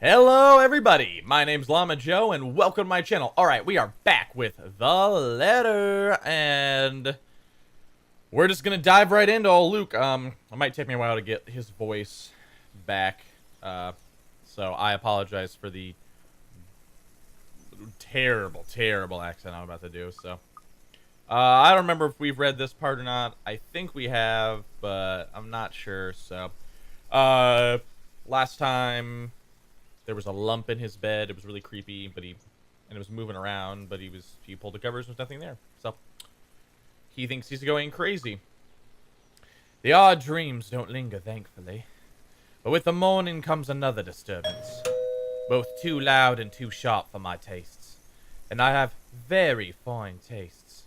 Hello everybody, my name's Llama Joe and welcome to my channel. Alright, we are back with The Letter and we're just gonna dive right into old Luke. It might take me a while to get his voice back, so I apologize for the terrible accent I'm about to do, so. I don't remember if we've read this part or not. I think we have, but I'm not sure, so. Last time there was a lump in his bed. It was really creepy, but it was moving around, but he pulled the covers, there's nothing there. So he thinks he's going crazy. The odd dreams don't linger, thankfully. But with the morning comes another disturbance. Both too loud and too sharp for my tastes. And I have very fine tastes.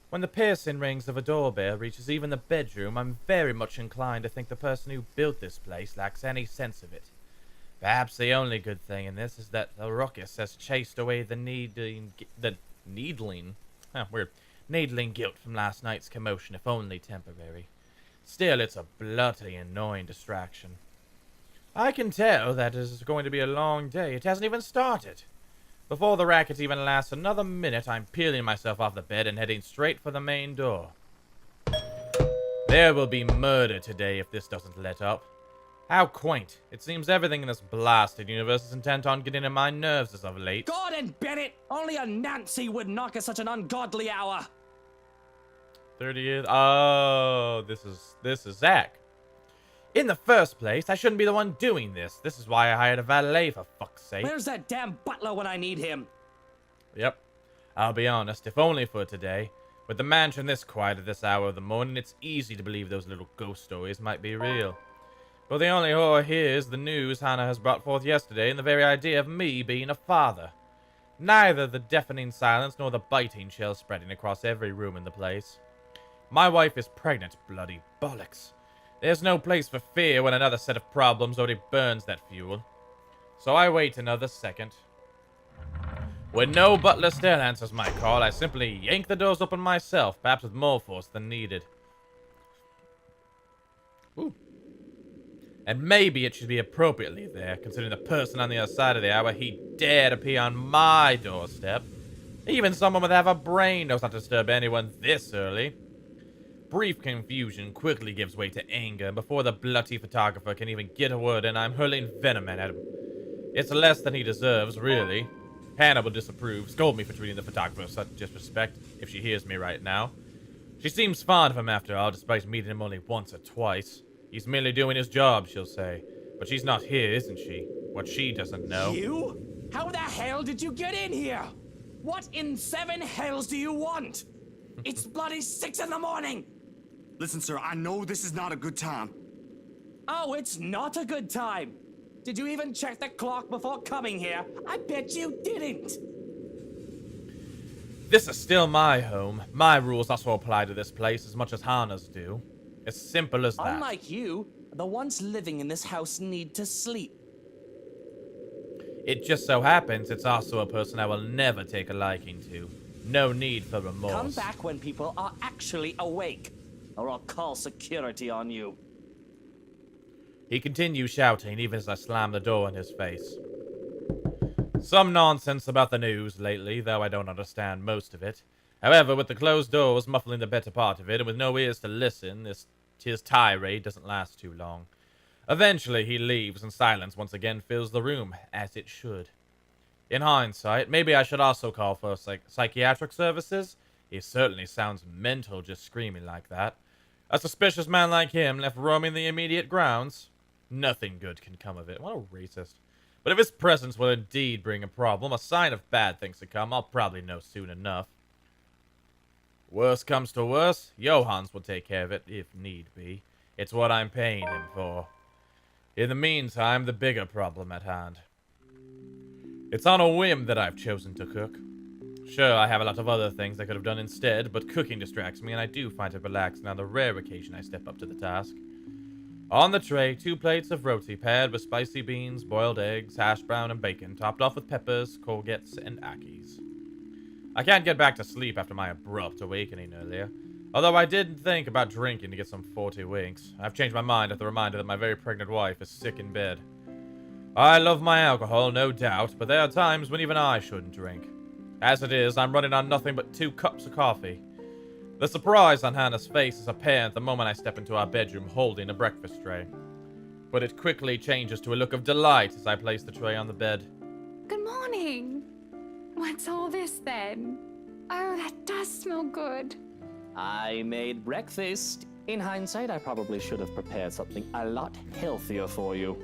When the piercing rings of a doorbell reaches even the bedroom, I'm very much inclined to think the person who built this place lacks any sense of it. Perhaps the only good thing in this is that the ruckus has chased away the needling guilt from last night's commotion, if only temporary. Still, it's a bloody annoying distraction. I can tell that it is going to be a long day. It hasn't even started. Before the racket even lasts another minute, I'm peeling myself off the bed and heading straight for the main door. There will be murder today if this doesn't let up. How quaint. It seems everything in this blasted universe is intent on getting in my nerves as of late. Gordon Bennett! Only a Nancy would knock at such an ungodly hour! 30th. Oh, this is Zach. In the first place, I shouldn't be the one doing this. This is why I hired a valet, for fuck's sake. Where's that damn butler when I need him? Yep. I'll be honest, if only for today. With the mansion this quiet at this hour of the morning, it's easy to believe those little ghost stories might be real. But the only horror here is the news Hannah has brought forth yesterday and the very idea of me being a father. Neither the deafening silence nor the biting chill spreading across every room in the place. My wife is pregnant, bloody bollocks. There's no place for fear when another set of problems already burns that fuel. So I wait another second. When no butler still answers my call, I simply yank the doors open myself, perhaps with more force than needed. Ooh. And maybe it should be appropriately there, considering the person on the other side of the hour, he dare to pee on my doorstep. Even someone with half a brain knows not to disturb anyone this early. Brief confusion quickly gives way to anger, and before the bloody photographer can even get a word in, I'm hurling venom at him. It's less than he deserves, really. Hannah will disapprove, scold me for treating the photographer with such disrespect, if she hears me right now. She seems fond of him after all, despite meeting him only once or twice. He's merely doing his job, she'll say. But she's not here, isn't she? What she doesn't know. You? How the hell did you get in here? What in seven hells do you want? It's bloody 6 in the morning! Listen, sir, I know this is not a good time. Oh, it's not a good time! Did you even check the clock before coming here? I bet you didn't! This is still my home. My rules also apply to this place as much as Hannah's do. As simple as that. Unlike you, the ones living in this house need to sleep. It just so happens it's also a person I will never take a liking to. No need for remorse. Come back when people are actually awake, or I'll call security on you. He continues shouting even as I slam the door in his face. Some nonsense about the news lately, though I don't understand most of it. However, with the closed doors muffling the better part of it, and with no ears to listen, his tirade doesn't last too long. Eventually, he leaves, and silence once again fills the room, as it should. In hindsight, maybe I should also call for psychiatric services. He certainly sounds mental just screaming like that. A suspicious man like him left roaming the immediate grounds. Nothing good can come of it. What a racist. But if his presence will indeed bring a problem, a sign of bad things to come, I'll probably know soon enough. Worst comes to worst, Johans will take care of it, if need be. It's what I'm paying him for. In the meantime, the bigger problem at hand. It's on a whim that I've chosen to cook. Sure, I have a lot of other things I could have done instead, but cooking distracts me, and I do find it relaxing on the rare occasion I step up to the task. On the tray, 2 plates of roti paired with spicy beans, boiled eggs, hash brown, and bacon, topped off with peppers, courgettes, and akis. I can't get back to sleep after my abrupt awakening earlier, although I did think about drinking to get some 40 winks. I've changed my mind at the reminder that my very pregnant wife is sick in bed. I love my alcohol, no doubt, but there are times when even I shouldn't drink. As it is, I'm running on nothing but 2 cups of coffee. The surprise on Hannah's face is apparent the moment I step into our bedroom holding a breakfast tray. But it quickly changes to a look of delight as I place the tray on the bed. Good morning. What's all this then? Oh, that does smell good. I made breakfast. In hindsight, I probably should have prepared something a lot healthier for you.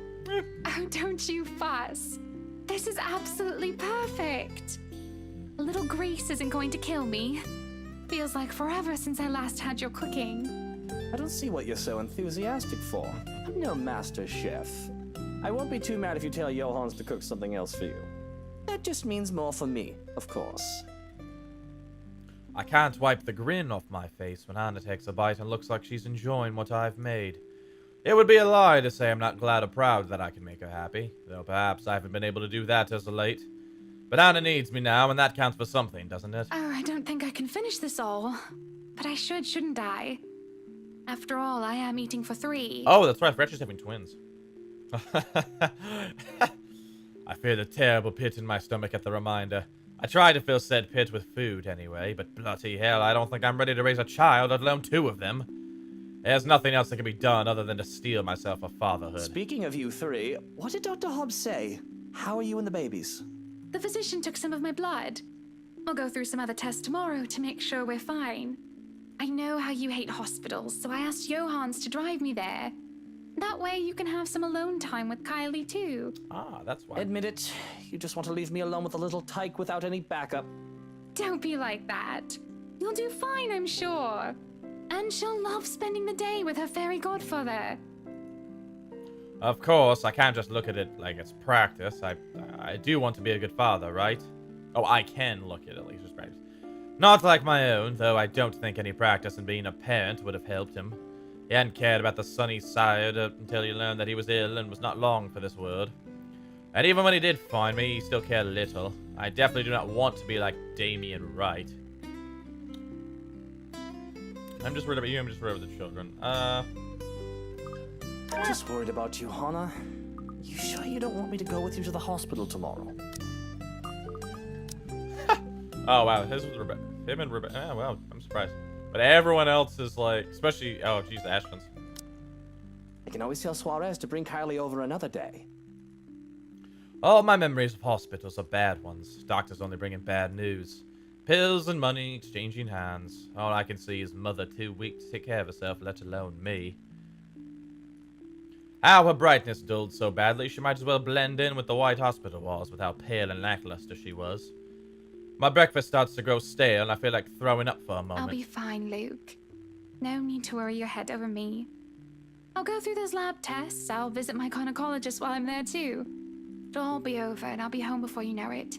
Oh, don't you fuss. This is absolutely perfect. A little grease isn't going to kill me. Feels like forever since I last had your cooking. I don't see what you're so enthusiastic for. I'm no master chef. I won't be too mad if you tell Johans to cook something else for you. That just means more for me, of course. I can't wipe the grin off my face when Hannah takes a bite and looks like she's enjoying what I've made. It would be a lie to say I'm not glad or proud that I can make her happy, though perhaps I haven't been able to do that as of late. But Hannah needs me now, and that counts for something, doesn't it? Oh, I don't think I can finish this all. But I should, shouldn't I? After all, I am eating for 3. Oh, that's right, Fletcher's having twins. I feel a terrible pit in my stomach at the reminder. I try to fill said pit with food anyway, but bloody hell, I don't think I'm ready to raise a child, let alone 2 of them. There's nothing else that can be done other than to steel myself for fatherhood. Speaking of you 3, what did Dr. Hobbs say? How are you and the babies? The physician took some of my blood. I'll go through some other tests tomorrow to make sure we're fine. I know how you hate hospitals, so I asked Johans to drive me there. That way you can have some alone time with Kylie too. Ah, that's why. Admit it, you just want to leave me alone with a little tyke without any backup. Don't be like that. You'll do fine, I'm sure. And she'll love spending the day with her fairy godfather. Of course, I can't just look at it like it's practice. I do want to be a good father, right? Oh, I can look at it like it's practice. Not like my own, though I don't think any practice in being a parent would have helped him. He hadn't cared about the sunny side until he learned that he was ill and was not long for this world. And even when he did find me, he still cared little. I definitely do not want to be like Damien Wright. I'm just worried about you, I'm just worried about the children. Just worried about you, Hannah. You sure you don't want me to go with you to the hospital tomorrow? Oh, wow, his was Rebecca. Him and Rebecca. Oh, wow, I'm surprised. But everyone else is like, especially, oh, geez, the Ashlands. I can always tell Suarez to bring Kylie over another day. All my memories of hospitals are bad ones. Doctors only bringing bad news. Pills and money exchanging hands. All I can see is mother too weak to take care of herself, let alone me. How her brightness dulled so badly, she might as well blend in with the white hospital walls with how pale and lackluster she was. My breakfast starts to grow stale, and I feel like throwing up for a moment. I'll be fine, Luke. No need to worry your head over me. I'll go through those lab tests. I'll visit my gynecologist while I'm there too. It'll all be over, and I'll be home before you know it.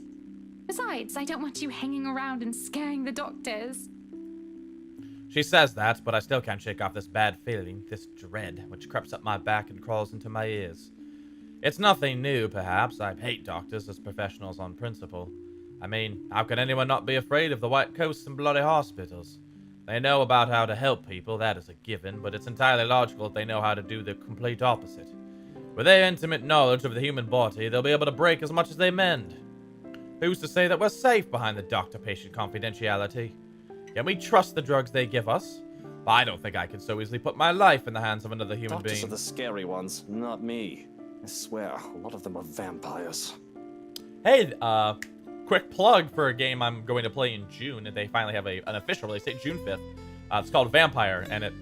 Besides, I don't want you hanging around and scaring the doctors. She says that, but I still can't shake off this bad feeling, this dread, which creeps up my back and crawls into my ears. It's nothing new, perhaps. I hate doctors as professionals on principle. I mean, how can anyone not be afraid of the White Coast and bloody hospitals? They know about how to help people, that is a given, but it's entirely logical that they know how to do the complete opposite. With their intimate knowledge of the human body, they'll be able to break as much as they mend. Who's to say that we're safe behind the doctor-patient confidentiality? Can we trust the drugs they give us? I don't think I can so easily put my life in the hands of another human Doctors being. are the scary ones, not me. I swear, a lot of them are vampires. Hey, quick plug for a game I'm going to play in June. They finally have an official release date, June 5th. It's called Vampire, and it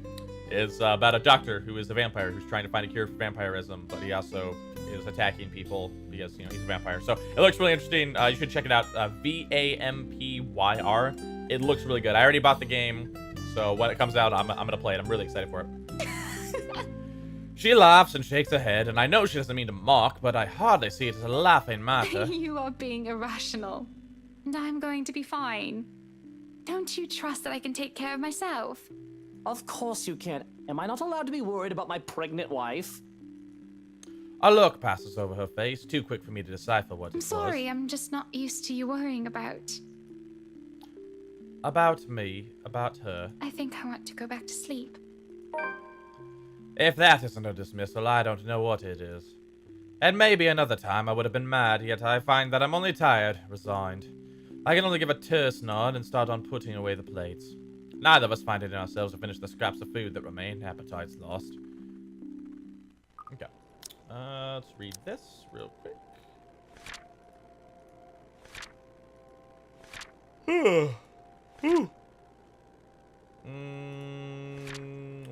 is about a doctor who is a vampire who's trying to find a cure for vampirism, but he also is attacking people because, you know, he's a vampire. So it looks really interesting. You should check it out. VAMPYR. It looks really good. I already bought the game, so when it comes out, I'm going to play it. I'm really excited for it. She laughs and shakes her head, and I know she doesn't mean to mock, but I hardly see it as a laughing matter. You are being irrational. And I'm going to be fine. Don't you trust that I can take care of myself? Of course you can. Am I not allowed to be worried about my pregnant wife? A look passes over her face, too quick for me to decipher what it I'm was. sorry, I'm just not used to you worrying about. About me, about her. I think I want to go back to sleep. If that isn't a dismissal, I don't know what it is. And maybe another time I would have been mad, yet I find that I'm only tired, resigned. I can only give a terse nod and start on putting away the plates. Neither of us find it in ourselves to finish the scraps of food that remain, appetites lost. Okay. Let's read this real quick.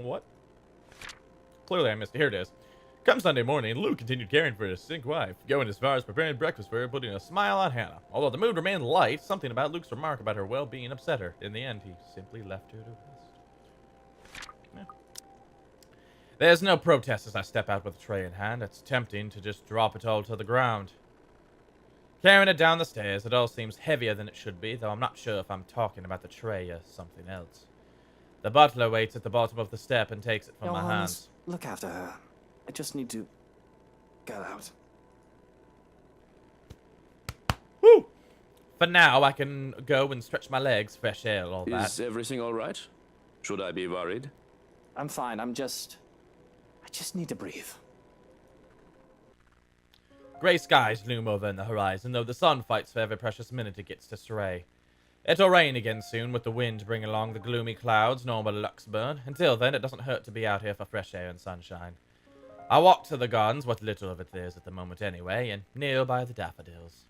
What? Clearly I missed it. Here it is. Come Sunday morning, Lou continued caring for his sick wife, going as far as preparing breakfast for her, putting a smile on Hannah. Although the mood remained light, something about Luke's remark about her well-being upset her. In the end, he simply left her to rest. Yeah. There's no protest as I step out with the tray in hand. It's tempting to just drop it all to the ground. Carrying it down the stairs, it all seems heavier than it should be, though I'm not sure if I'm talking about the tray or something else. The butler waits at the bottom of the step and takes it from my hands. Look after her. I just need to get out. Woo! For now, I can go and stretch my legs, fresh air, all that. Is everything all right? Should I be worried? I'm fine. I just need to breathe. Grey skies loom over in the horizon, though the sun fights for every precious minute it gets to stray. It'll rain again soon, with the wind bringing along the gloomy clouds normal to Luxburn. Until then, it doesn't hurt to be out here for fresh air and sunshine. I walk to the gardens, what little of it there is at the moment anyway, and kneel by the daffodils.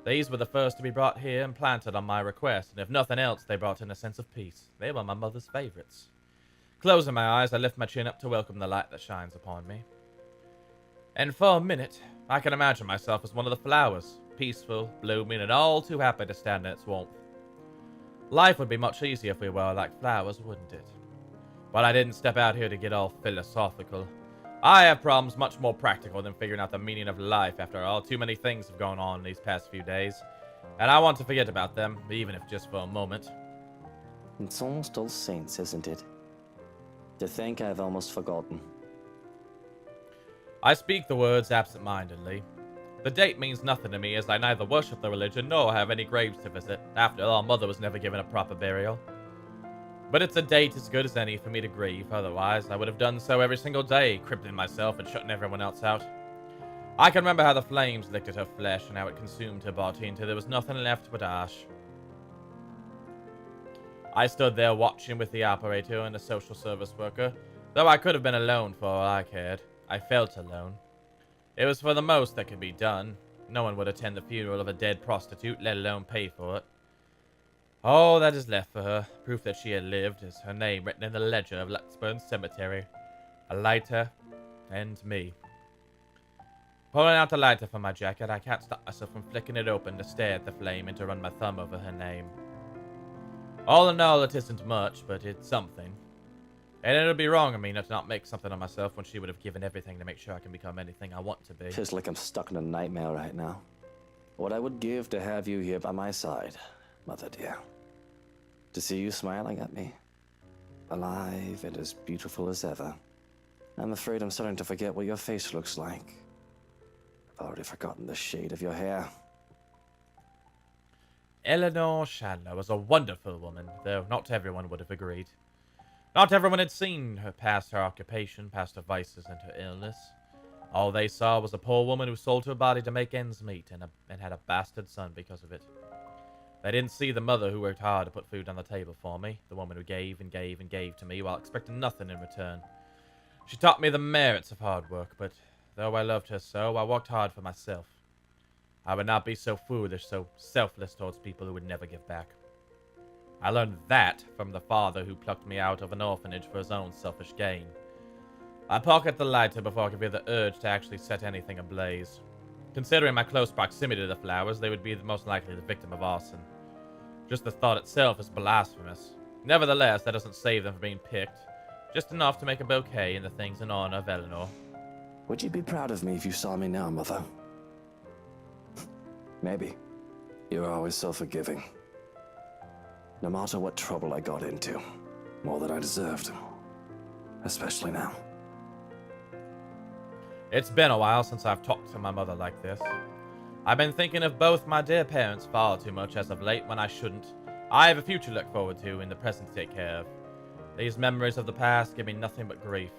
These were the first to be brought here and planted on my request, and if nothing else, they brought in a sense of peace. They were my mother's favorites. Closing my eyes, I lift my chin up to welcome the light that shines upon me. And for a minute, I can imagine myself as one of the flowers, peaceful, blooming, and all too happy to stand in its warmth. Life would be much easier if we were like flowers, wouldn't it? But I didn't step out here to get all philosophical. I have problems much more practical than figuring out the meaning of life after all. Too many things have gone on these past few days, and I want to forget about them, even if just for a moment. It's almost All Saints, isn't it? To think I've almost forgotten. I speak the words absent-mindedly. The date means nothing to me, as I neither worship the religion nor have any graves to visit. After all, Mother was never given a proper burial. But it's a date as good as any for me to grieve, otherwise I would have done so every single day, crippling myself and shutting everyone else out. I can remember how the flames licked at her flesh and how it consumed her body until there was nothing left but ash. I stood there watching with the operator and the social service worker, though I could have been alone for all I cared. I felt alone. It was for the most that could be done. No one would attend the funeral of a dead prostitute, let alone pay for it. All that is left for her, proof that she had lived, is her name written in the ledger of Luxburn Cemetery. A lighter, and me. Pulling out the lighter from my jacket, I can't stop myself from flicking it open to stare at the flame and to run my thumb over her name. All in all, it isn't much, but it's something. And it'll be wrong of me not to not make something of myself when she would have given everything to make sure I can become anything I want to be. Feels like I'm stuck in a nightmare right now. What I would give to have you here by my side, Mother dear. To see you smiling at me. Alive and as beautiful as ever. I'm afraid I'm starting to forget what your face looks like. I've already forgotten the shade of your hair. Eleanor Chandler was a wonderful woman, though not everyone would have agreed. Not everyone had seen her past her occupation, past her vices and her illness. All they saw was a poor woman who sold her body to make ends meet and had a bastard son because of it. They didn't see the mother who worked hard to put food on the table for me, the woman who gave and gave and gave to me while expecting nothing in return. She taught me the merits of hard work, but though I loved her so, I worked hard for myself. I would not be so foolish, so selfless towards people who would never give back. I learned that from the father who plucked me out of an orphanage for his own selfish gain. I pocket the lighter before I can feel the urge to actually set anything ablaze. Considering my close proximity to the flowers, they would be the most likely the victim of arson. Just the thought itself is blasphemous. Nevertheless, that doesn't save them from being picked. Just enough to make a bouquet in the things in honor of Eleanor. Would you be proud of me if you saw me now, Mother? Maybe. You're always so forgiving. No matter what trouble I got into. More than I deserved. Especially now. It's been a while since I've talked to my mother like this. I've been thinking of both my dear parents far too much as of late when I shouldn't. I have a future to look forward to and the present to take care of. These memories of the past give me nothing but grief.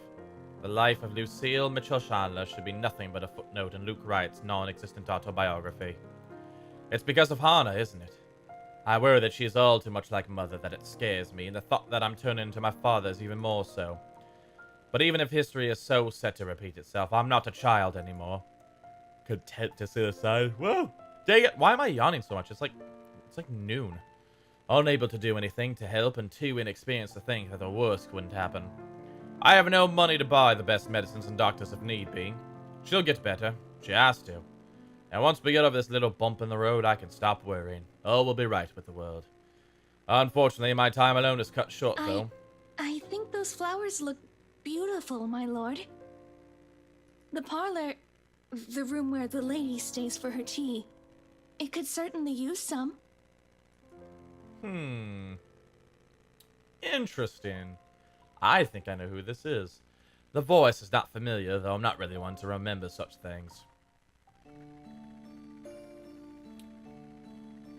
The life of Lucille Mitchell Chandler should be nothing but a footnote in Luke Wright's non-existent autobiography. It's because of Hannah, isn't it? I worry that she is all too much like Mother that it scares me, and the thought that I'm turning into my father is even more so. But even if history is so set to repeat itself, I'm not a child anymore. Content to suicide. Whoa! Dang it! Why am I yawning so much? It's like noon. Unable to do anything to help, and too inexperienced to think that the worst wouldn't happen. I have no money to buy the best medicines and doctors if need be. She'll get better. She has to. And once we get over this little bump in the road, I can stop worrying. All will be right with the world. Unfortunately, my time alone is cut short, though. I think those flowers look beautiful, my lord. The parlor, the room where the lady stays for her tea, it could certainly use some. Interesting. I think I know who this is. The voice is not familiar, though I'm not really one to remember such things.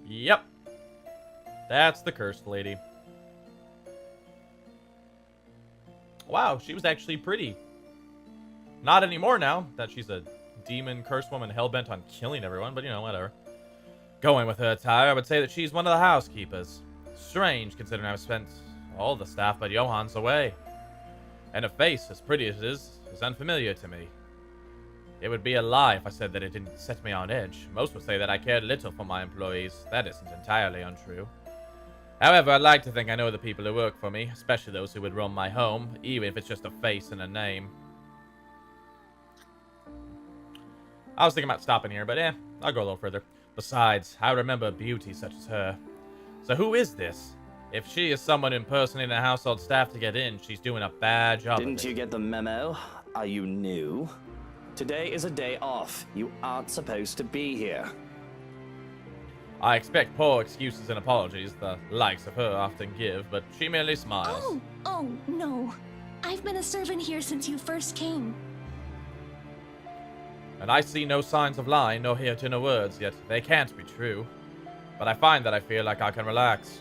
Yep. That's the cursed lady. Wow, she was actually pretty. Not anymore now that she's a demon cursed woman hell-bent on killing everyone, but you know, whatever. Going with her attire, I would say that she's one of the housekeepers. Strange, considering I've spent all the staff but Johann's away. And a face, as pretty as it is unfamiliar to me. It would be a lie if I said that it didn't set me on edge. Most would say that I cared little for my employees. That isn't entirely untrue. However, I'd like to think I know the people who work for me, especially those who would run my home, even if it's just a face and a name. I was thinking about stopping here, but I'll go a little further. Besides, I remember beauty such as her. So who is this? If she is someone impersonating a household staff to get in, she's doing a bad job. Didn't you get the memo? Are you new? Today is a day off. You aren't supposed to be here. I expect poor excuses and apologies, the likes of her often give, but she merely smiles. Oh, no. I've been a servant here since you first came. And I see no signs of lying nor hear to no words, yet they can't be true. But I find that I feel like I can relax.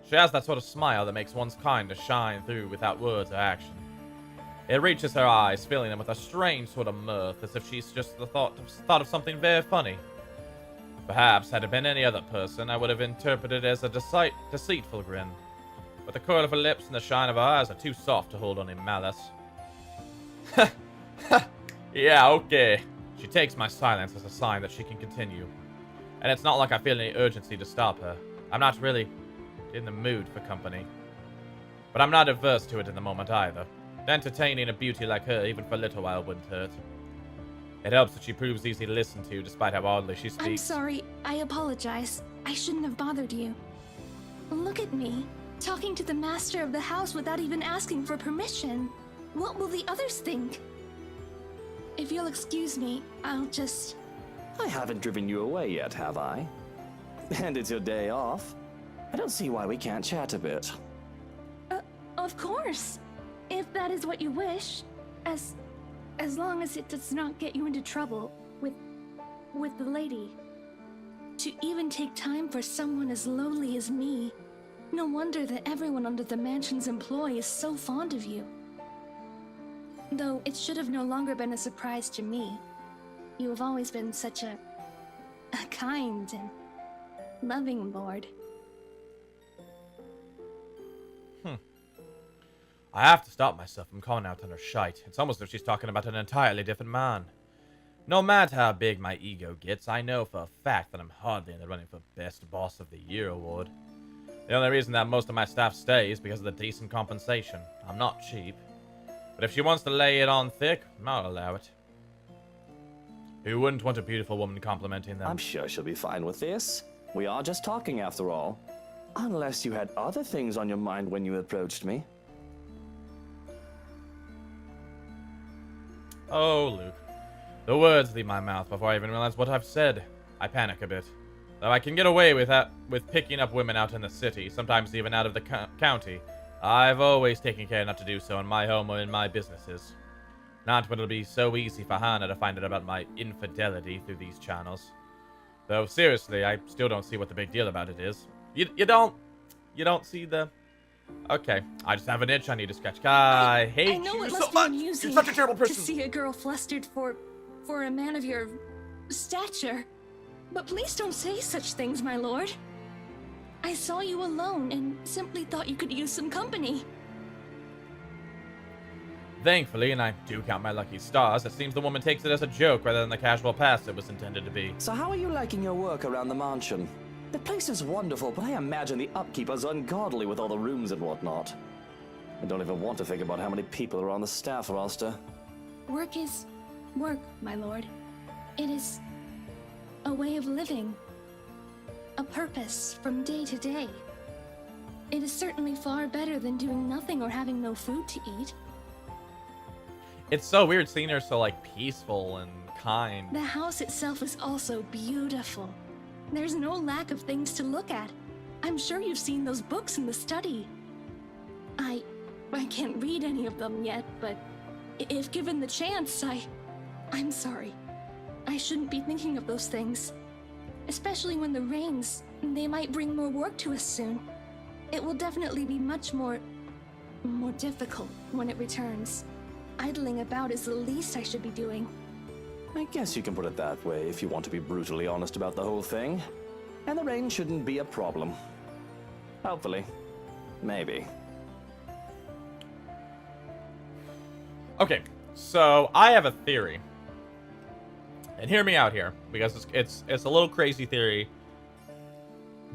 She has that sort of smile that makes one's kind to shine through without words or action. It reaches her eyes, filling them with a strange sort of mirth, as if she's just thought of something very funny. Perhaps, had it been any other person, I would have interpreted it as a deceitful grin. But the curl of her lips and the shine of her eyes are too soft to hold on in malice. Yeah, okay. She takes my silence as a sign that she can continue. And it's not like I feel any urgency to stop her. I'm not really in the mood for company. But I'm not averse to it in the moment either. Entertaining a beauty like her, even for a little while, wouldn't hurt. It helps that she proves easy to listen to, despite how oddly she speaks. I'm sorry. I apologize. I shouldn't have bothered you. Look at me, talking to the master of the house without even asking for permission. What will the others think? If you'll excuse me, I'll just... I haven't driven you away yet, have I? And it's your day off. I don't see why we can't chat a bit. Of course. If that is what you wish. As long as it does not get you into trouble with the lady. To even take time for someone as lowly as me. No wonder that everyone under the mansion's employ is so fond of you. Though it should have no longer been a surprise to me. You have always been such a kind and loving lord. I have to stop myself from calling out on her shite. It's almost as if she's talking about an entirely different man. No matter how big my ego gets, I know for a fact that I'm hardly in the running for Best Boss of the Year award. The only reason that most of my staff stay is because of the decent compensation. I'm not cheap. But if she wants to lay it on thick, I'll allow it. Who wouldn't want a beautiful woman complimenting them? I'm sure she'll be fine with this. We are just talking after all. Unless you had other things on your mind when you approached me. Oh, Luke. The words leave my mouth before I even realize what I've said. I panic a bit. Though I can get away with picking up women out in the city, sometimes even out of the county, I've always taken care not to do so in my home or in my businesses. Not when it'll be so easy for Hannah to find out about my infidelity through these channels. Though, seriously, I still don't see what the big deal about it is. You don't see the Okay, I just have an itch I need to scratch. I hate I know you it so must be much. amusing You're such a terrible to person. see a girl flustered for a man of your stature. But please don't say such things, my lord. I saw you alone and simply thought you could use some company. Thankfully, and I do count my lucky stars, it seems the woman takes it as a joke rather than the casual pass it was intended to be. So how are you liking your work around the mansion? The place is wonderful, but I imagine the upkeep is ungodly with all the rooms and whatnot. I don't even want to think about how many people are on the staff roster. Work is work, my lord. It is a way of living, a purpose from day to day. It is certainly far better than doing nothing or having no food to eat. It's so weird seeing her so, like, peaceful and kind. The house itself is also beautiful. There's no lack of things to look at. I'm sure you've seen those books in the study. I can't read any of them yet, but if given the chance, I'm sorry. I shouldn't be thinking of those things. Especially when the rains, they might bring more work to us soon. It will definitely be much more difficult when it returns. Idling about is the least I should be doing. I guess you can put it that way if you want to be brutally honest about the whole thing. And the rain shouldn't be a problem. Hopefully. Maybe. Okay, so I have a theory. And hear me out here, because it's a little crazy theory.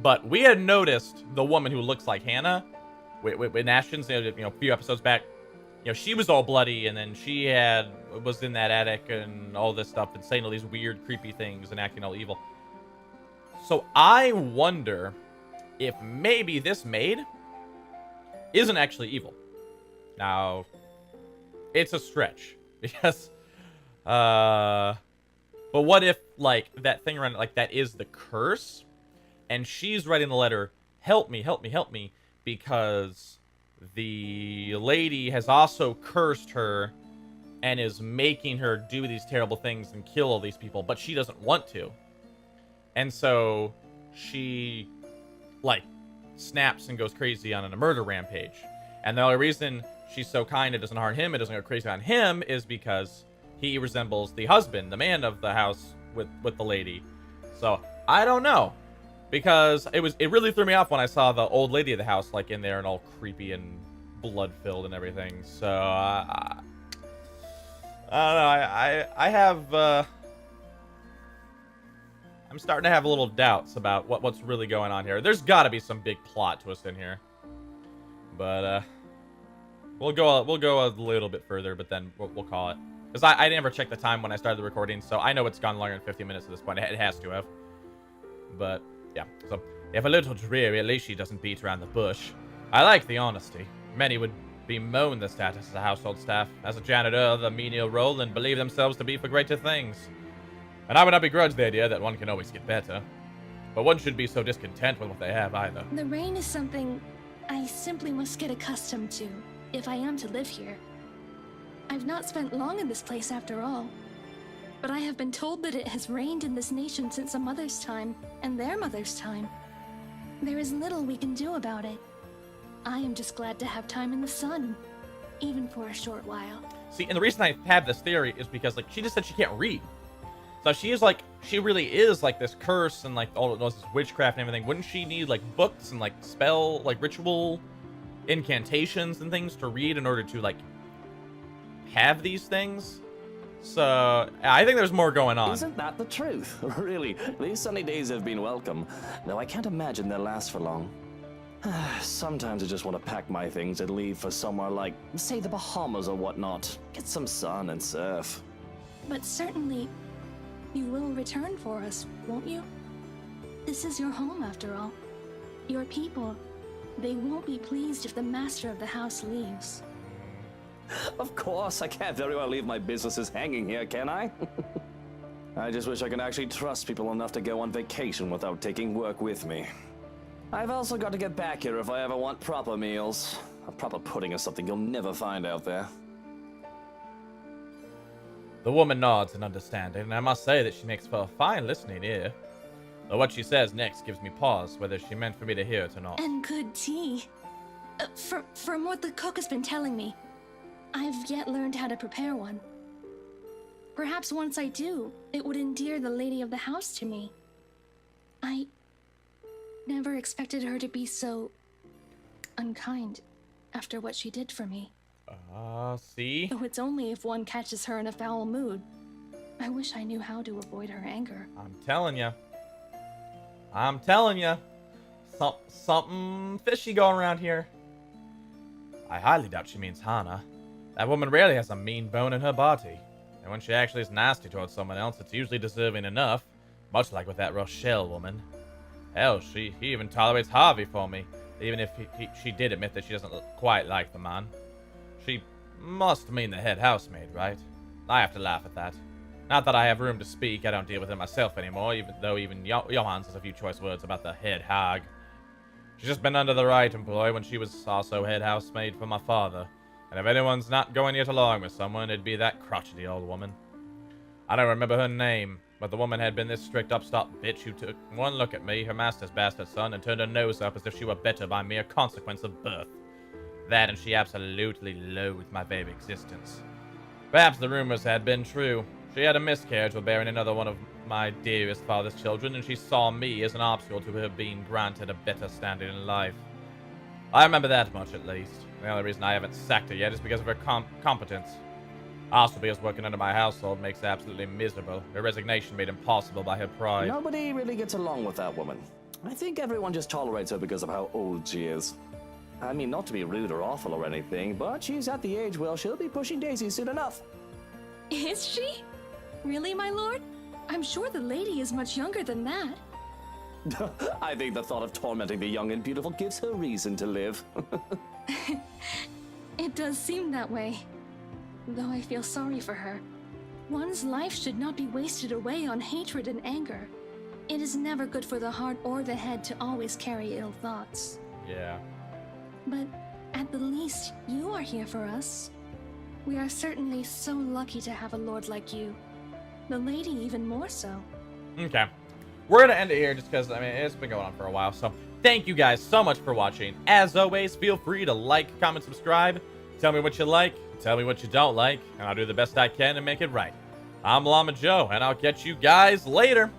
But we had noticed the woman who looks like Hannah with Ashton's, a few episodes back. She was all bloody, and then she was in that attic and all this stuff and saying all these weird, creepy things and acting all evil. So I wonder if maybe this maid isn't actually evil. Now, it's a stretch because, but what if like that thing around like that is the curse, and she's writing the letter, "Help me, help me, help me," because the lady has also cursed her and is making her do these terrible things and kill all these people, but she doesn't want to. And so she, like, snaps and goes crazy on a murder rampage. And the only reason she's so kind, it doesn't harm him, it doesn't go crazy on him, is because he resembles the husband, the man of the house with the lady. So, I don't know. Because it really threw me off when I saw the old lady of the house, like, in there and all creepy and blood-filled and everything. So, I don't know. I have, I'm starting to have a little doubts about what's really going on here. There's got to be some big plot twist in here. But, we'll go a little bit further, but then we'll call it. Because I never checked the time when I started the recording, so I know it's gone longer than 50 minutes at this point. It has to have. But, yeah. So, if a little dreary, at least she doesn't beat around the bush. I like the honesty. Many would bemoan the status of the household staff as a janitor, the menial role, and believe themselves to be for greater things. And I would not begrudge the idea that one can always get better. But one shouldn't be so discontent with what they have, either. The rain is something I simply must get accustomed to, if I am to live here. I've not spent long in this place after all. But I have been told that it has rained in this nation since a mother's time, and their mother's time. There is little we can do about it. I am just glad to have time in the sun, even for a short while. See, and the reason I have this theory is because, like, she just said she can't read. So she really is, like, this curse and, like, all this witchcraft and everything. Wouldn't she need, like, books and, like, ritual incantations and things to read in order to, like, have these things? So, I think there's more going on. Isn't that the truth? Really, these sunny days have been welcome, though I can't imagine they'll last for long. Sometimes I just want to pack my things and leave for somewhere like, say, the Bahamas or whatnot. Get some sun and surf. But certainly, you will return for us, won't you? This is your home, after all. Your people, they won't be pleased if the master of the house leaves. Of course, I can't very well leave my businesses hanging here, can I? I just wish I could actually trust people enough to go on vacation without taking work with me. I've also got to get back here if I ever want proper meals. A proper pudding is something you'll never find out there. The woman nods in understanding, and I must say that she makes for a fine listening ear. Though what she says next gives me pause, whether she meant for me to hear it or not. And good tea. From what the cook has been telling me, I've yet learned how to prepare one. Perhaps once I do, it would endear the lady of the house to me. I never expected her to be so unkind after what she did for me. See? Though it's only if one catches her in a foul mood. I wish I knew how to avoid her anger. I'm telling you. I'm telling you. Something fishy going around here. I highly doubt she means Hana. That woman rarely has a mean bone in her body. And when she actually is nasty towards someone else, it's usually deserving enough. Much like with that Rochelle woman. Hell, he even tolerates Harvey for me. Even if she did admit that she doesn't quite like the man. She must mean the head housemaid, right? I have to laugh at that. Not that I have room to speak, I don't deal with it myself anymore, even though Johann says a few choice words about the head hag. She's just been under the right employ when she was also head housemaid for my father. And if anyone's not going to get along with someone, it'd be that crotchety old woman. I don't remember her name, but the woman had been this strict upstart bitch who took one look at me, her master's bastard son, and turned her nose up as if she were better by mere consequence of birth. That, and she absolutely loathed my very existence. Perhaps the rumors had been true. She had a miscarriage while bearing another one of my dearest father's children, and she saw me as an obstacle to her being granted a better standing in life. I remember that much, at least. The only reason I haven't sacked her yet is because of her competence. Also because working under my household makes her absolutely miserable. Her resignation made impossible by her pride. Nobody really gets along with that woman. I think everyone just tolerates her because of how old she is. I mean, not to be rude or awful or anything, but she's at the age where she'll be pushing daisies soon enough. Is she? Really, my lord? I'm sure the lady is much younger than that. I think the thought of tormenting the young and beautiful gives her reason to live. It does seem that way. Though I feel sorry for her. One's life should not be wasted away on hatred and anger. It is never good for the heart or the head to always carry ill thoughts. Yeah. But at the least, you are here for us. We are certainly so lucky to have a lord like you. The lady even more so. Okay. We're going to end it here just because, I mean, it's been going on for a while. So, thank you guys so much for watching. As always, feel free to like, comment, subscribe. Tell me what you like. Tell me what you don't like. And I'll do the best I can to make it right. I'm Llama Joe, and I'll catch you guys later.